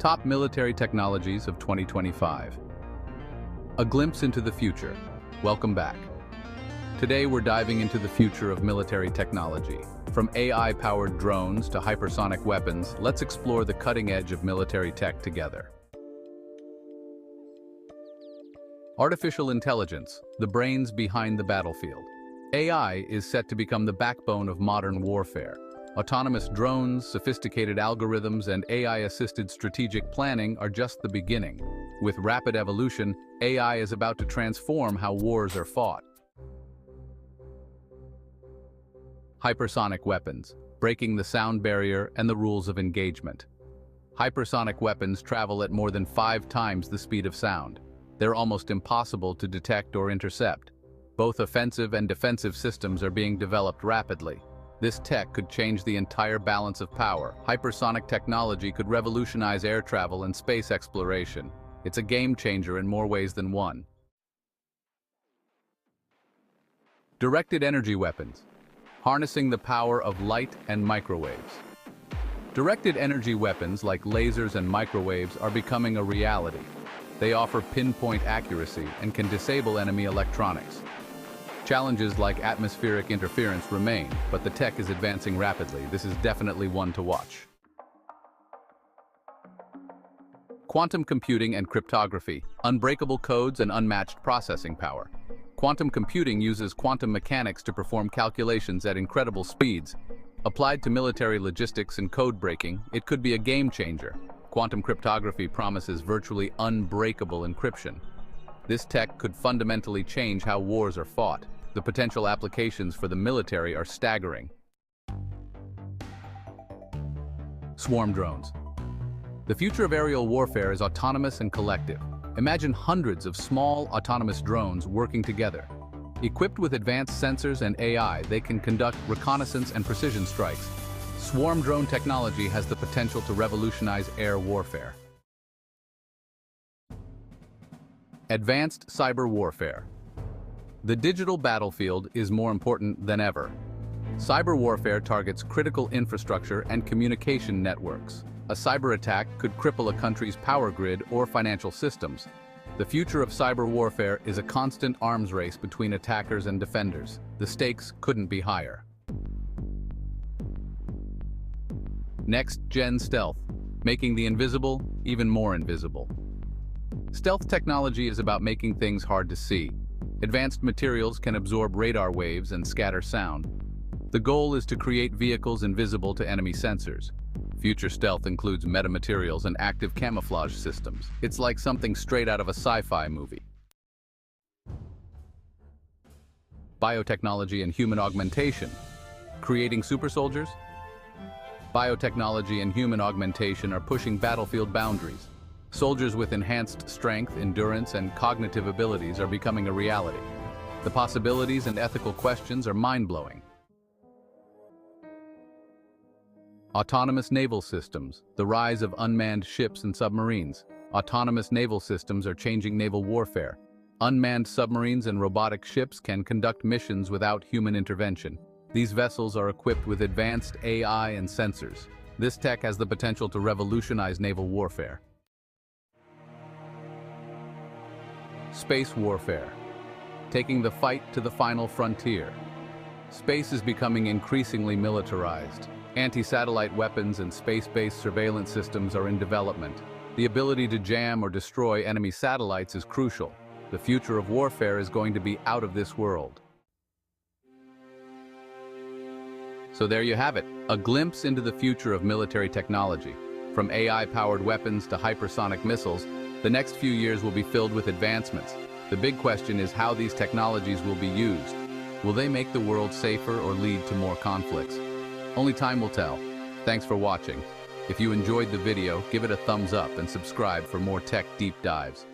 Top military technologies of 2025. A glimpse into the future. Welcome back. Today we're diving into the future of military technology. From AI-powered drones to hypersonic weapons, let's explore the cutting edge of military tech together. Artificial intelligence, the brains behind the battlefield. AI is set to become the backbone of modern warfare. Autonomous drones, sophisticated algorithms, and AI-assisted strategic planning are just the beginning. With rapid evolution, AI is about to transform how wars are fought. Hypersonic weapons, breaking the sound barrier and the rules of engagement. Hypersonic weapons travel at more than 5 times the speed of sound. They're almost impossible to detect or intercept. Both offensive and defensive systems are being developed rapidly. This tech could change the entire balance of power. Hypersonic technology could revolutionize air travel and space exploration. It's a game changer in more ways than one. Directed energy weapons, harnessing the power of light and microwaves. Directed energy weapons like lasers and microwaves are becoming a reality. They offer pinpoint accuracy and can disable enemy electronics. Challenges like atmospheric interference remain, but the tech is advancing rapidly. This is definitely one to watch. Quantum computing and cryptography, unbreakable codes and unmatched processing power. Quantum computing uses quantum mechanics to perform calculations at incredible speeds. Applied to military logistics and code breaking, it could be a game changer. Quantum cryptography promises virtually unbreakable encryption. This tech could fundamentally change how wars are fought. The potential applications for the military are staggering. Swarm drones. The future of aerial warfare is autonomous and collective. Imagine hundreds of small, autonomous drones working together. Equipped with advanced sensors and AI, they can conduct reconnaissance and precision strikes. Swarm drone technology has the potential to revolutionize air warfare. Advanced cyber warfare. The digital battlefield is more important than ever. Cyber warfare targets critical infrastructure and communication networks. A cyber attack could cripple a country's power grid or financial systems. The future of cyber warfare is a constant arms race between attackers and defenders. The stakes couldn't be higher. Next-gen stealth, making the invisible even more invisible. Stealth technology is about making things hard to see. Advanced materials can absorb radar waves and scatter sound. The goal is to create vehicles invisible to enemy sensors. Future stealth includes metamaterials and active camouflage systems. It's like something straight out of a sci-fi movie. Biotechnology and human augmentation. Creating super soldiers? Biotechnology and human augmentation are pushing battlefield boundaries. Soldiers with enhanced strength, endurance, and cognitive abilities are becoming a reality. The possibilities and ethical questions are mind-blowing. Autonomous naval systems, the rise of unmanned ships and submarines. Autonomous naval systems are changing naval warfare. Unmanned submarines and robotic ships can conduct missions without human intervention. These vessels are equipped with advanced AI and sensors. This tech has the potential to revolutionize naval warfare. Space warfare, taking the fight to the final frontier. Space is becoming increasingly militarized. Anti-satellite weapons and space-based surveillance systems are in development. The ability to jam or destroy enemy satellites is crucial. The future of warfare is going to be out of this world. So there you have it, a glimpse into the future of military technology. From AI-powered weapons to hypersonic missiles, the next few years will be filled with advancements. The big question is how these technologies will be used. Will they make the world safer or lead to more conflicts? Only time will tell. Thanks for watching. If you enjoyed the video, give it a thumbs up and subscribe for more tech deep dives.